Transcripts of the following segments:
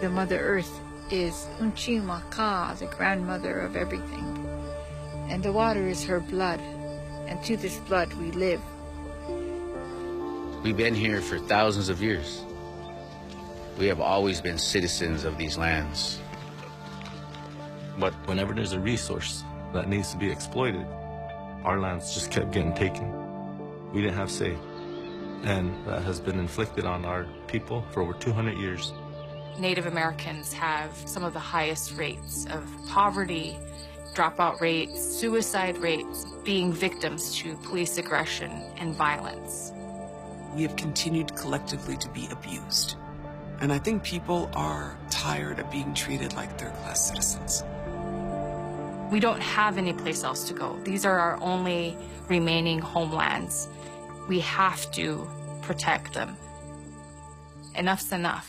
The Mother Earth is Unchi-Maka, the grandmother of everything. And the water is her blood, and to this blood we live. We've been here for thousands of years. We have always been citizens of these lands. But whenever there's a resource that needs to be exploited, our lands just kept getting taken. We didn't have say. And that has been inflicted on our people for over 200 years. Native Americans have some of the highest rates of poverty, dropout rates, suicide rates, being victims to police aggression and violence. We have continued collectively to be abused. And I think people are tired of being treated like third-class citizens. We don't have any place else to go. These are our only remaining homelands. We have to protect them. Enough's enough.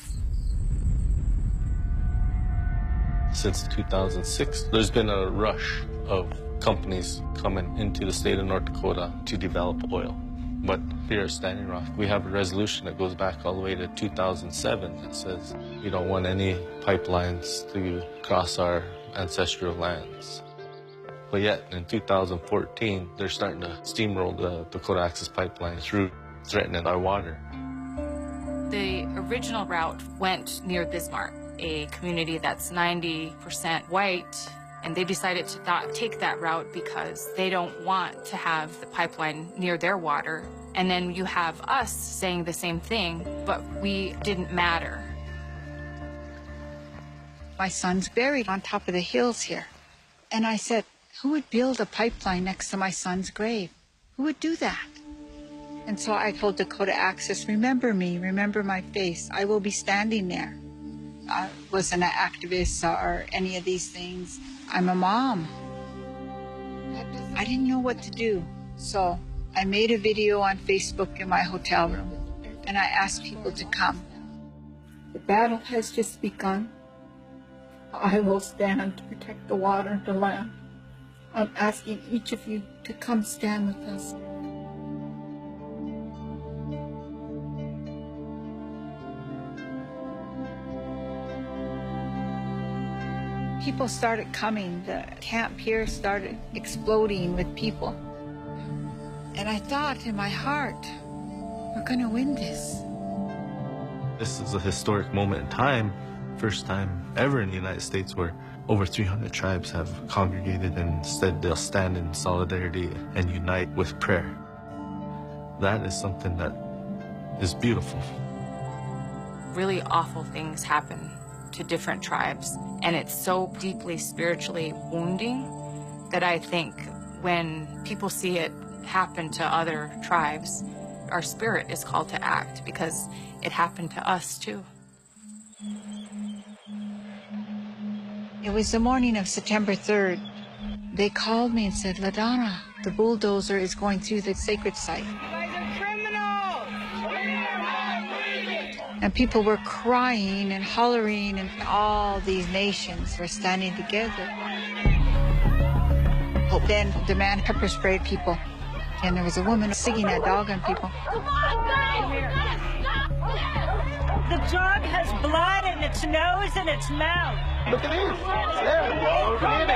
Since 2006, there's been a rush of companies coming into the state of North Dakota to develop oil. But here at Standing Rock, we have a resolution that goes back all the way to 2007 that says we don't want any pipelines to cross our ancestral lands. But yet, in 2014, they're starting to steamroll the Dakota Access Pipeline through, threatening our water. The original route went near Bismarck, a community that's 90% white, and they decided to not take that route because they don't want to have the pipeline near their water. And then you have us saying the same thing, but we didn't matter. My son's buried on top of the hills here. And I said, who would build a pipeline next to my son's grave? Who would do that? And so I told Dakota Access, remember me, remember my face. I will be standing there. I wasn't an activist or any of these things. I'm a mom. I didn't know what to do. So I made a video on Facebook in my hotel room, and I asked people to come. The battle has just begun. I will stand to protect the water and the land. I'm asking each of you to come stand with us. People started coming. The camp here started exploding with people. And I thought in my heart, we're gonna win this. This is a historic moment in time, first time ever in the United States where over 300 tribes have congregated and said they'll stand in solidarity and unite with prayer. That is something that is beautiful. Really awful things happen to different tribes, and it's so deeply spiritually wounding that I think when people see it happen to other tribes, our spirit is called to act because it happened to us too. It was the morning of September 3rd. They called me and said, LaDonna, the bulldozer is going through the sacred site. You guys are criminals! And people were crying and hollering, and all these nations were standing together. Then the man pepper sprayed people, and there was a woman singing a dog on people. Come on, guys! The dog has blood in its nose and its mouth. Look at this. There we go. Look at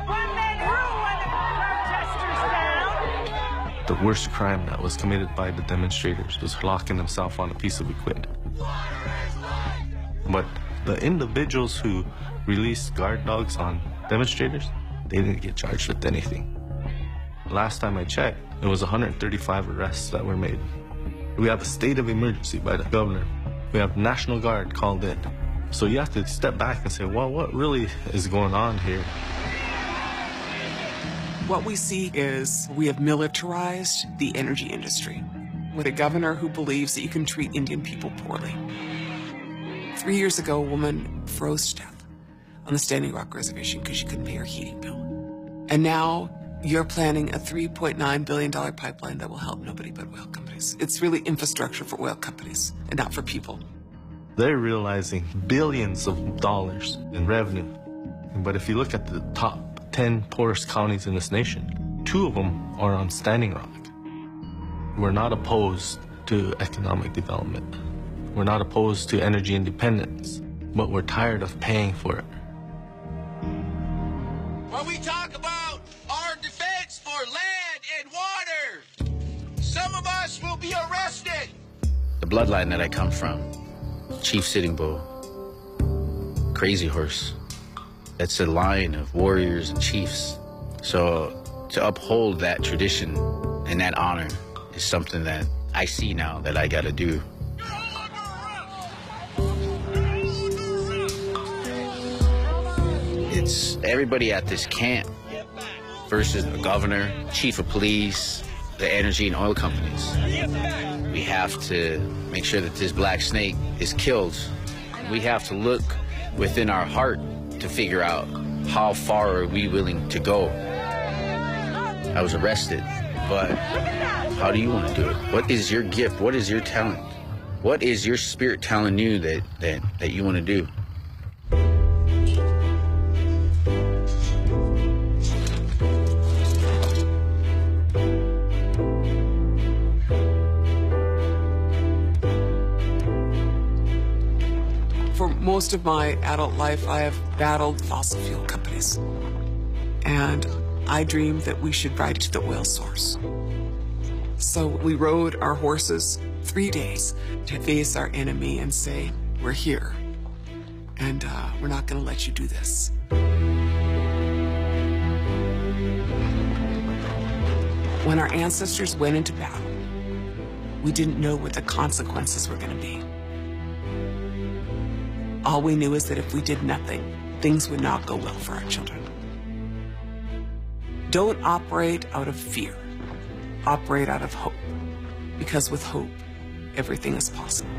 One man rule when the protesters down. The worst crime that was committed by the demonstrators was locking themselves on a piece of equipment. But the individuals who released guard dogs on demonstrators, they didn't get charged with anything. Last time I checked, it was 135 arrests that were made. We have a state of emergency by the governor. We have National Guard called in. So you have to step back and say, well, what really is going on here? What we see is we have militarized the energy industry with a governor who believes that you can treat Indian people poorly. 3 years ago, a woman froze to death on the Standing Rock Reservation because she couldn't pay her heating bill. And now you're planning a $3.9 billion pipeline that will help nobody but oil companies. It's really infrastructure for oil companies and not for people. They're realizing billions of dollars in revenue. But if you look at the top 10 poorest counties in this nation, 2 of them are on Standing Rock. We're not opposed to economic development. We're not opposed to energy independence, but we're tired of paying for it. When we talk about our defense for land and water, some of us will be arrested. The bloodline that I come from, Chief Sitting Bull, Crazy Horse, that's a line of warriors and chiefs. So to uphold that tradition and that honor is something that I see now that I gotta do. It's everybody at this camp versus the governor, chief of police, the energy and oil companies. We have to make sure that this black snake is killed. We have to look within our heart to figure out how far are we willing to go. I was arrested, but how do you want to do it? What is your gift? What is your talent? What is your spirit telling you that you want to do? For most of my adult life, I have battled fossil fuel companies. And I dreamed that we should ride to the oil source. So we rode our horses 3 days to face our enemy and say, we're here, and we're not going to let you do this. When our ancestors went into battle, we didn't know what the consequences were going to be. All we knew is that if we did nothing, things would not go well for our children. Don't operate out of fear. Operate out of hope. Because with hope, everything is possible.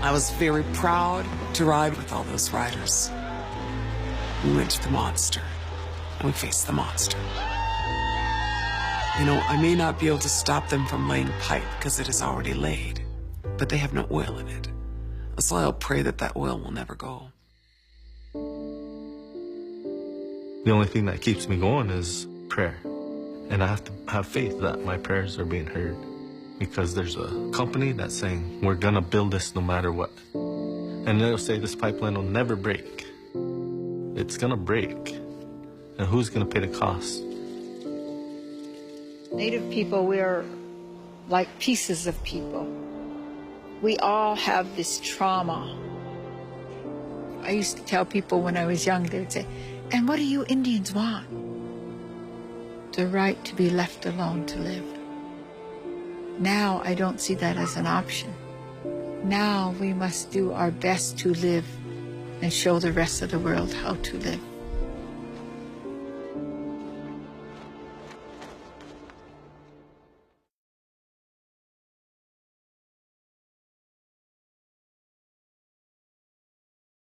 I was very proud to ride with all those riders. We went to the monster, and we faced the monster. You know, I may not be able to stop them from laying pipe because it is already laid, but they have no oil in it. So I'll pray that that oil will never go. The only thing that keeps me going is prayer. And I have to have faith that my prayers are being heard. Because there's a company that's saying, we're gonna build this no matter what. And they'll say this pipeline will never break. It's gonna break. And who's gonna pay the cost? Native people, we're like pieces of people. We all have this trauma. I used to tell people when I was young, they would say, and what do you Indians want? The right to be left alone to live. Now I don't see that as an option. Now we must do our best to live and show the rest of the world how to live.